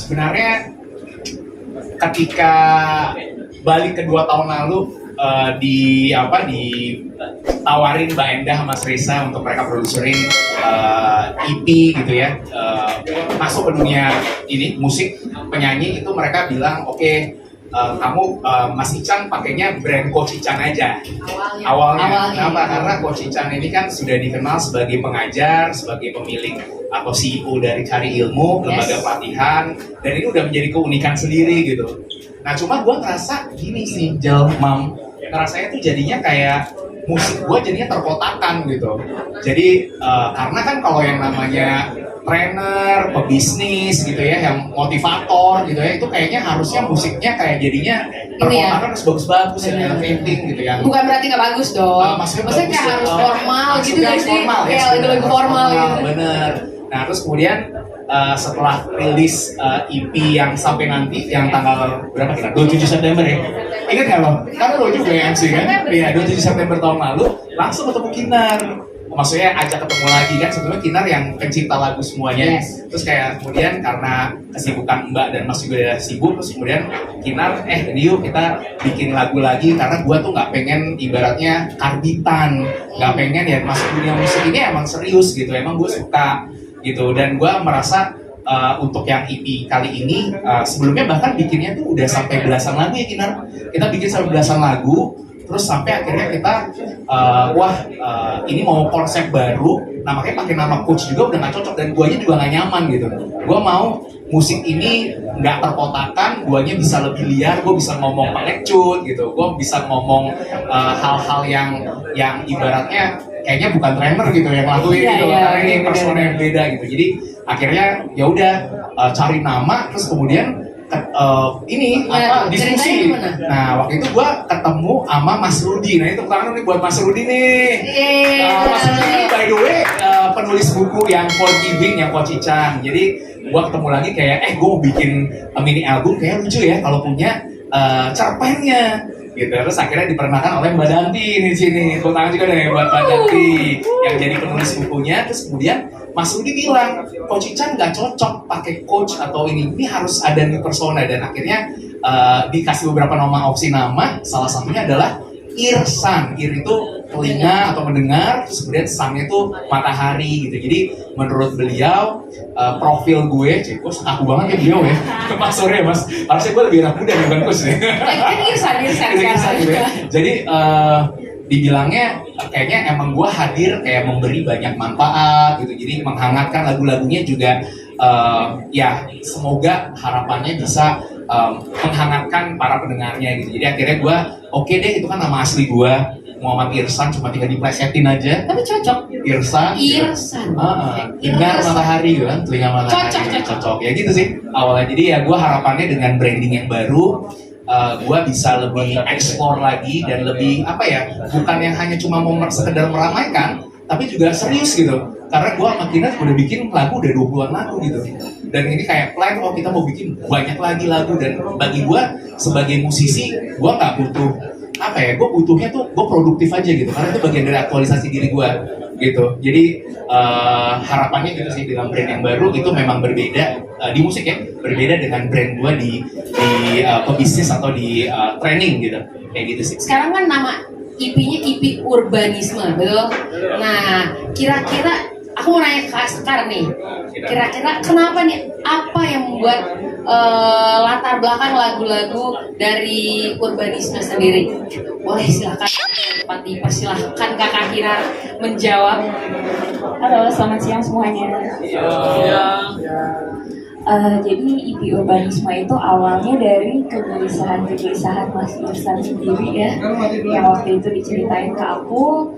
sebenarnya ketika balik ke 2 tahun lalu ditawarin Mbak Endah sama Mas Reza untuk mereka produserin EP gitu ya, masuk ke dunia ini musik penyanyi itu mereka bilang oke, kamu Mas Ican pakainya brand Coach Ican aja awalnya. Kenapa? Karena Coach Ican ini kan sudah dikenal sebagai pengajar, sebagai pemilik atau CEO dari Cari Ilmu, lembaga pelatihan, dan ini udah menjadi keunikan sendiri gitu. Nah cuma gue ngerasa gini sih, Mam, ngerasanya tuh jadinya kayak musik gue jadinya terkotakan gitu. Jadi karena kan kalau yang namanya trainer, pebisnis gitu ya, yang motivator gitu ya, itu kayaknya harusnya musiknya kayak jadinya terkotakan harus bagus-bagus ya, elevating gitu ya. Bukan berarti nggak bagus dong. Maksudnya kayak harus formal gitu nggak sih? Kayak lagu-lagu formal gitu. Bener. Nah terus kemudian setelah rilis EP yang sampai nanti yang tanggal berapa kita? 27 September ya. Ingat nggak lo? Karena lo juga yang MC kan? Iya, 27 September tahun lalu langsung ketemu Kinar. Maksudnya ajak ketemu lagi kan, sebetulnya Kinar yang pencipta lagu semuanya. Terus kayak kemudian karena kesibukan Mbak dan Mas juga udah sibuk, terus kemudian Kinar, jadi yuk kita bikin lagu lagi karena gua tuh nggak pengen ibaratnya karbitan, nggak pengen ya masuk dunia musik ini emang serius gitu, emang gue suka gitu, dan gue merasa untuk yang EP kali ini sebelumnya bahkan bikinnya tuh udah sampai belasan lagu ya Kinar, kita bikin sampai belasan lagu, terus sampai akhirnya kita ini mau konsep baru, nah makanya pakai nama Coach juga udah nggak cocok dan guanya juga nggak nyaman gitu. Gue mau musik ini nggak terkotakan, guanya bisa lebih liar, gue bisa ngomong palecut gitu, gue bisa ngomong hal-hal yang ibaratnya kayaknya bukan trainer gitu yang lakuin gitu, karena ini persona yang beda gitu. Jadi akhirnya ya udah cari nama, terus kemudian diskusi. Nah waktu itu gue ketemu sama Mas Rudi. Nah itu tangan nih buat Mas Rudi nih. Mas Rudi ini by the way penulis buku yang Forgiving yang Coach Ican. Jadi gue ketemu lagi kayak gue mau bikin mini album, kayak lucu ya kalau punya cerpennya gitu. Terus akhirnya diperkenalkan oleh Mbak Danti di sini. Tepuk tangan juga deh buat Mbak Danti yang jadi penulis bukunya. Terus kemudian Mas Rudi bilang, Coach Ican nggak cocok pakai coach atau ini harus ada new persona, dan akhirnya dikasih beberapa opsi nama. Salah satunya adalah Irsan. Ir itu telinga atau mendengar, terus kemudian San itu matahari gitu. Jadi menurut beliau profil gue, gue aku banget ya beliau ya. Mas sorry ya Mas, harusnya gue lebih anak muda bukan coach nih. Irsan gitu ya. Jadi dibilangnya kayaknya emang gue hadir kayak memberi banyak manfaat gitu, jadi menghangatkan lagu-lagunya juga ya semoga harapannya bisa menghangatkan para pendengarnya gitu. Jadi akhirnya gue oke deh, itu kan nama asli gue Muhammad Irsan, cuma tinggal diplesetin aja. Tapi cocok. Irsan. Ingat matahari kan, telinga matahari. Cocok. Ya gitu sih awalnya. Jadi ya gue harapannya dengan branding yang baru, gue bisa lebih explore lagi dan lebih bukan yang hanya cuma mau sekedar meramaikan, tapi juga serius gitu. Karena gue sama Kinar udah bikin lagu udah 20-an lagu gitu. Dan ini kayak plan, kita mau bikin banyak lagi lagu, dan bagi gue sebagai musisi, gue nggak butuh gue butuhnya tuh gue produktif aja gitu, karena itu bagian dari aktualisasi diri gue gitu. Jadi harapannya gitu sih, dengan brand yang baru itu memang berbeda di musik ya, berbeda dengan brand gue di pebisnis atau di training gitu, kayak gitu sih. Sekarang kan nama IP-nya IP Urbanisme, betul? Nah, kira-kira aku mau nanya ke Sekar nih, kira-kira kenapa nih, apa yang membuat latar belakang lagu-lagu dari Urbanisme sendiri? Boleh silakan cepat dipersilahkan Kakak Kinar menjawab. Halo, selamat siang semuanya. Jadi IP Urbanisme itu awalnya dari kegelisahan Mas Irsan sendiri ya, yang waktu itu diceritain ke aku,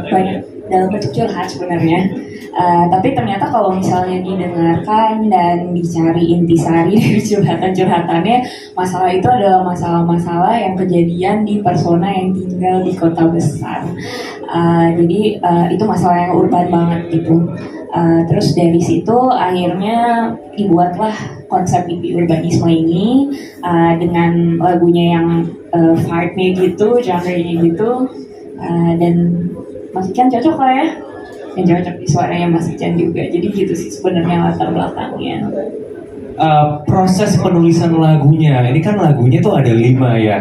banyak dalam bentuk curhat sebenarnya. Tapi ternyata kalau misalnya didengarkan dan dicari intisari dari curhatan-curhatannya, masalah itu adalah masalah-masalah yang kejadian di persona yang tinggal di kota besar. Jadi itu masalah yang urban banget gitu. Terus dari situ akhirnya dibuatlah konsep IP Urbanisme ini dengan lagunya yang vibe-nya gitu, genre-nya gitu, dan Mas Ican cocok lah ya, yang cocok di suaranya Mas Ican juga. Jadi gitu sih sebenarnya latar belakangnya. proses penulisan lagunya. Ini kan lagunya tuh ada 5 ya,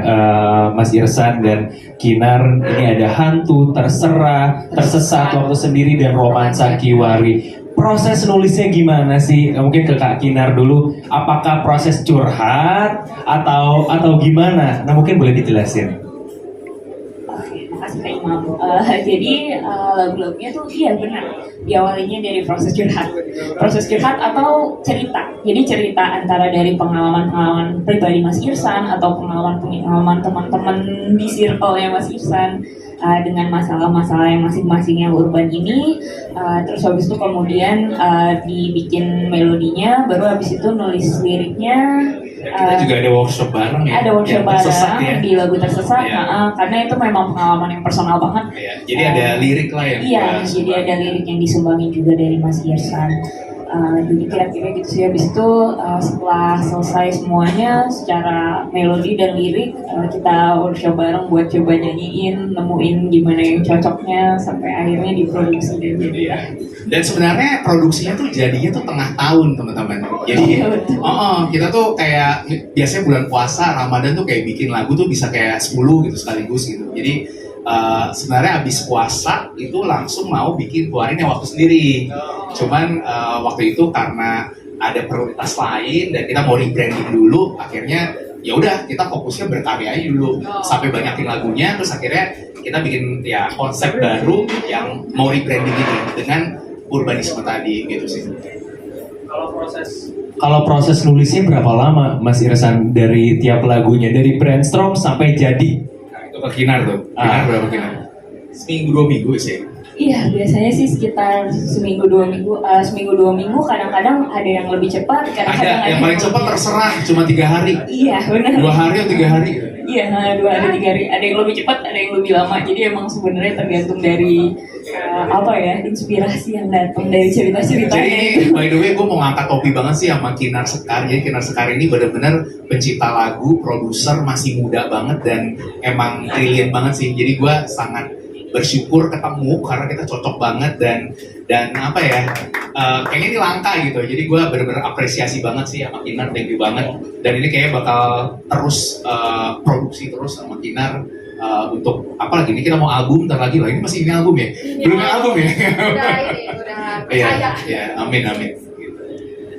Mas Irsan dan Kinar. Ini ada Hantu, Terserah, Tersesat, Waktu Sendiri, dan Romansa Kiwari. Proses nulisnya gimana sih? Mungkin ke Kak Kinar dulu. Apakah proses curhat atau gimana? Nah, mungkin boleh dijelasin. Oke, makasih Kak Imam. Jadi lagu-lagunya tuh iya benar. Diawalinya dari proses curhat atau cerita. Jadi cerita antara dari pengalaman-pengalaman pribadi Mas Irsan atau pengalaman teman-teman di circle-nya Mas Irsan dengan masalah-masalah yang masing-masing yang urban ini. Terus habis itu kemudian dibikin melodinya, baru habis itu nulis liriknya. Kita juga ada workshop bareng ya. Ada workshop yang Tersesat bareng ya. di lagu Tersesat, Iya. karena itu memang pengalaman yang personal banget. Iya, jadi ada lirik lah yang Iya, gua jadi sumbangin. ada lirik yang disumbangin juga dari Mas Irsan. Jadi kira-kira gitu sih. Habis itu setelah selesai semuanya secara melodi dan lirik, kita workshop bareng buat coba nyanyiin, nemuin gimana yang cocoknya sampai akhirnya diproduksi dan jadi. Iya. Dan sebenarnya produksinya tuh jadinya tuh tengah tahun teman-teman. Jadi, Iya, betul. kita tuh kayak biasanya bulan puasa, Ramadan tuh kayak bikin lagu tuh bisa kayak 10 gitu sekaligus gitu. Jadi sebenarnya habis puasa itu langsung mau keluarin yang waktu sendiri. Cuman waktu itu karena ada prioritas lain dan kita mau rebranding dulu, akhirnya ya udah kita fokusnya berkarya aja dulu sampai banyakin lagunya, terus akhirnya kita bikin ya konsep baru yang mau rebranding ini dengan urbanisme tadi gitu sih. Kalau proses nulisnya berapa lama, Mas Irsan, dari tiap lagunya, dari brainstorm sampai jadi? Nah, itu ke Kinar tuh. Kinar berapa Kinar? Seminggu 2 minggu sih. Iya, biasanya sih sekitar seminggu 2 minggu. Kadang-kadang ada yang lebih cepat, kadang-kadang Ada yang paling cepat terserah cuma 3 hari. Iya, benar. 2 hari atau 3 hari. Iya, 2 hari 3 hari. Ada yang lebih cepat, ada yang lebih lama. Jadi emang sebenarnya tergantung dari inspirasi yang datang dari cerita-ceritanya. Jadi ini by the way gue mau ngangkat topi banget sih sama Kinar Sekar. Jadi Kinar Sekar ini benar-benar pencipta lagu, produser, masih muda banget dan emang brilliant banget sih. Jadi gue sangat bersyukur ketemu karena kita cocok banget dan apa ya, kayaknya ini langka gitu. Jadi gue benar-benar apresiasi banget sih sama Kinar, thank you banget. Dan ini kayaknya bakal terus produksi terus sama Kinar. Untuk apa lagi ini, kita mau album ntar lagi lah, ini masih ini album ya, belum ada album ya. Iya, amin.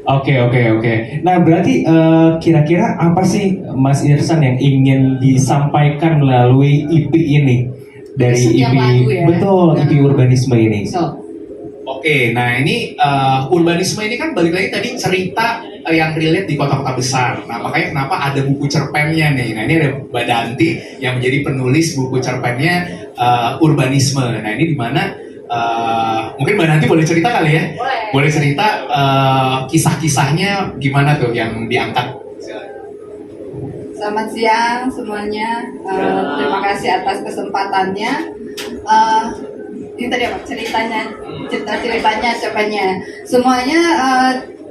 Oke. Nah, berarti kira-kira apa sih Mas Irsan yang ingin disampaikan melalui EP ini? Dari Setiap EP, lagu ya? betul, EP Urbanisme ini. Oke, nah ini urbanisme ini kan balik lagi tadi cerita yang relate di kota-kota besar. Nah makanya kenapa ada buku cerpennya nih. Nah ini ada Mbak Danti yang menjadi penulis buku cerpennya urbanisme. Nah ini dimana mungkin Mbak Danti boleh cerita kali ya? Boleh cerita kisah-kisahnya gimana tuh yang diangkat? Selamat siang semuanya. Terima kasih atas kesempatannya. Ini tadi apa cerita-ceritanya, cerpennya. Semuanya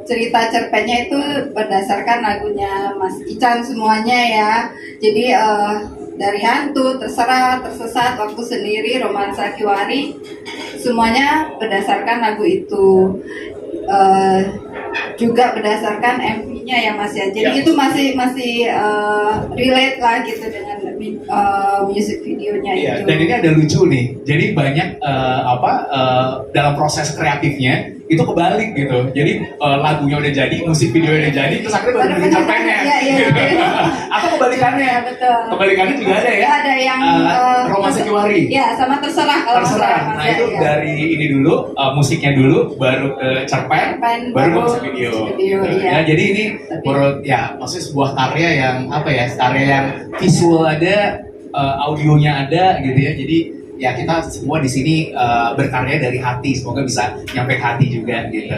cerita cerpennya itu berdasarkan lagunya Mas Ican semuanya ya. Jadi dari Hantu, Terserah, Tersesat, Waktu Sendiri, Romansa Kiwari, semuanya berdasarkan lagu itu. Juga berdasarkan MV-nya ya Mas ya. Jadi itu masih relate lah gitu dengan music videonya Iya, itu. dan ini ada lucu nih. Jadi banyak dalam proses kreatifnya itu kebalik gitu. Jadi lagunya udah jadi, musik videonya udah jadi, terus akhirnya baru bikin cerpennya. Iya. Atau kebalikannya. Iya, betul. Kebalikannya juga ada ya. Ada yang Romansa Kiwari. Ya, sama Terserah kalau Terserah. Mas Nah ya, itu ya. dari ini dulu, musiknya dulu, baru ke cerpen, Cerpen, baru ke baru musik video. musik video, Gitu. iya. Ya, jadi ini menurut ya maksudnya sebuah karya yang apa ya, karya yang visual ada, audionya ada gitu ya. Jadi ya kita semua di sini berkarya dari hati, semoga bisa nyampe hati juga gitu.